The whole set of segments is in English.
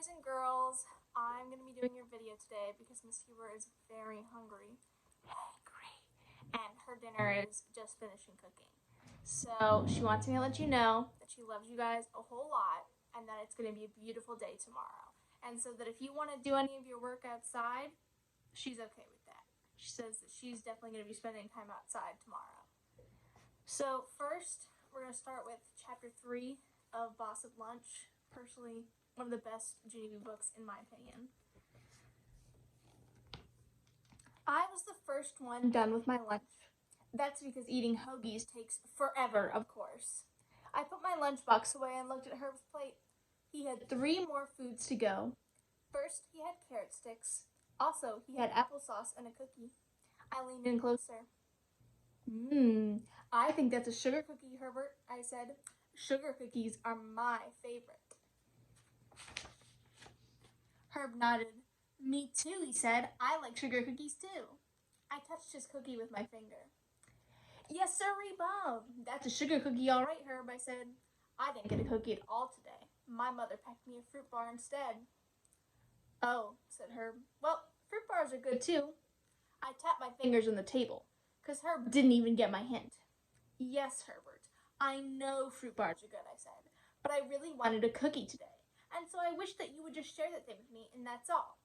boys and girls. I'm going to be doing your video today because Miss Huber is very hungry. And her dinner is just finishing cooking. So she wants me to let you know that she loves you guys a whole lot and that it's going to be a beautiful day tomorrow. And so that if you want to do any of your work outside, she's okay with that. She says that she's definitely going to be spending time outside tomorrow. So first, we're going to start with chapter 3 of Boss at Lunch. Personally, one of the best Ginny books in my opinion. I was the first one done with my lunch. That's because eating hoagies takes forever, of course. I put my lunchbox away and looked at Herb's plate. He had 3 more foods to go. First, he had carrot sticks. Also, he had applesauce and a cookie. I leaned in closer. I think that's a sugar cookie, Herbert, I said. Sugar cookies are my favorite. Herb nodded. Me too, he said. I like sugar cookies too. I touched his cookie with my finger. Yes, sirree, Bob. That's a sugar cookie, all right, Herb, I said. I didn't get a cookie at all today. My mother packed me a fruit bar instead. Oh, said Herb. Well, fruit bars are good too. I tapped my fingers on the table, 'cause Herb didn't even get my hint. Yes, Herbert, I know fruit bars are good, I said, but I really wanted a cookie today, and so I wish that you would just share that thing with me, and that's all.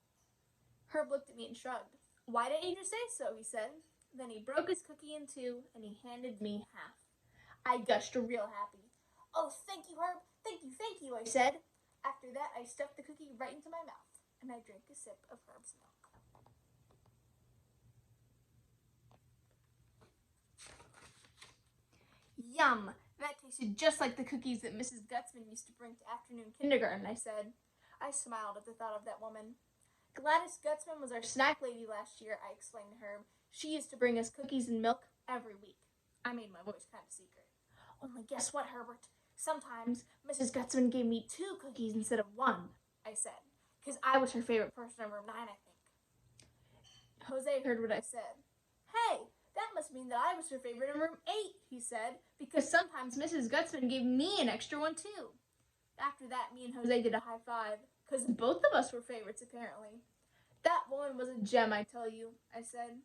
Herb looked at me and shrugged. Why didn't you just say so, he said. Then he broke his cookie in 2, and he handed me half. I gushed real happy. Oh, thank you, Herb. Thank you, I said. After that, I stuffed the cookie right into my mouth, and I drank a sip of Herb's milk. Yum! That tasted just like the cookies that Mrs. Gutzman used to bring to afternoon kindergarten, I said. I smiled at the thought of that woman. Gladys Gutzman was our snack lady last year, I explained to Herb. She used to bring us cookies and milk every week. I made my voice kind of secret. Only guess what, Herbert? Sometimes Mrs. Gutzman gave me 2 cookies instead of 1, I said, because I was her favorite person in room 9, I think. Jose heard what I said. Hey, that must mean that I was her favorite in room 8, he said, because sometimes Mrs. Gutzman gave me an extra one too. After that, me and Jose did a high five, because both of us were favorites, apparently. That woman was a gem, I tell you, I said.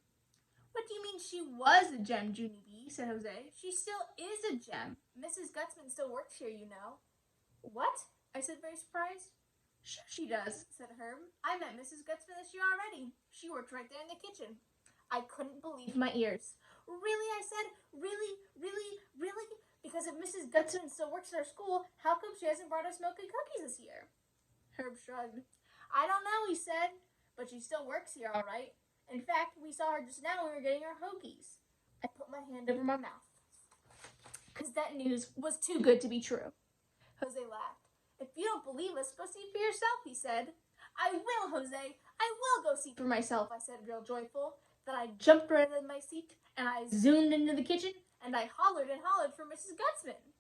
What do you mean she was a gem, Junie B? Said Jose. She still is a gem. Mrs. Gutzman still works here, you know. What? I said, very surprised. Sure she does, said Herb. I met Mrs. Gutzman this year already. She worked right there in the kitchen. I couldn't believe my ears. Really, I said, really? Because if Mrs. Gutzman still works at our school, how come she hasn't brought us milk and cookies this year? Herb shrugged. I don't know, he said, but she still works here, all right. In fact, we saw her just now when we were getting our hoagies. I put my hand over my mouth, because that news was too good to be true. Jose laughed. If you don't believe us, go see for yourself, he said. I will, Jose. I will go see for myself, I said, real joyful. Then I jumped right out of my seat, and I zoomed into the kitchen, and I hollered for Mrs. Gutzman.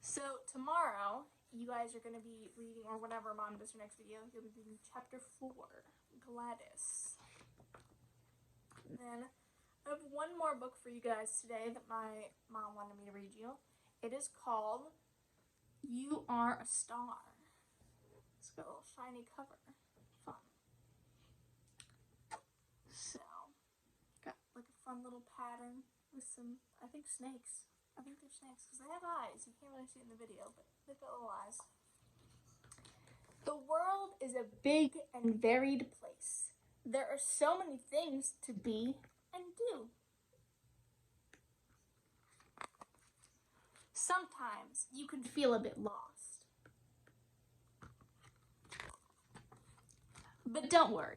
So tomorrow, you guys are going to be reading, or whenever Mom does her next video, you'll be reading chapter 4, Gladys. And then I have one more book for you guys today that my mom wanted me to read you. It is called You Are a Star. It's got a little shiny cover. Fun. So, got like a fun little pattern with some, I think, snakes. I think they're snakes because they have eyes. You can't really see it in the video, but they've got little eyes. The world is a big and varied place. There are so many things to be and do. Sometimes you can feel a bit lost. But don't worry.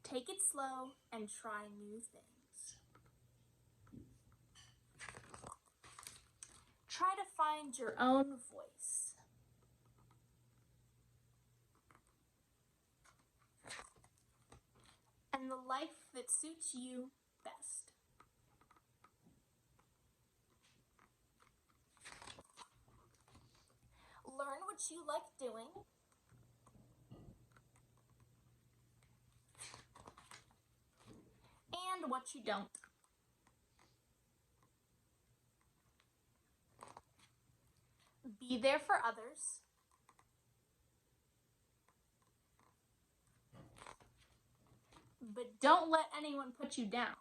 Take it slow and try new things. Try to find your own voice. And the life that suits you best. Learn what you like doing. And what you don't. Be there for others. but don't let anyone put you down.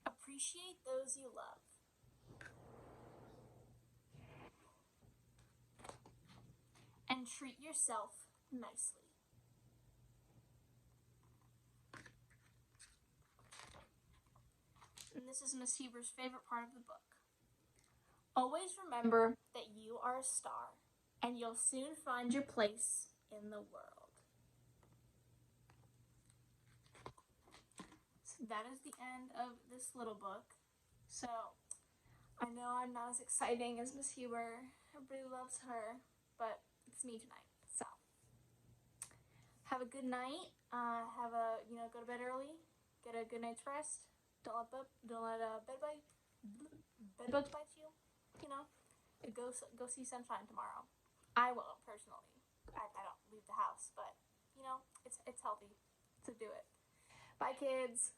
Appreciate those you love. And treat yourself nicely. And this is Miss Huber's favorite part of the book. Always remember that you are a star, and you'll soon find your place in the world. So that is the end of this little book. So I know I'm not as exciting as Miss Huber. Everybody loves her, but it's me tonight. So have a good night. Go to bed early. Get a good night's rest. Don't let bed bugs bite you. Go see sunshine tomorrow. I won't personally. I don't leave the house, but it's healthy to do it. Bye, kids.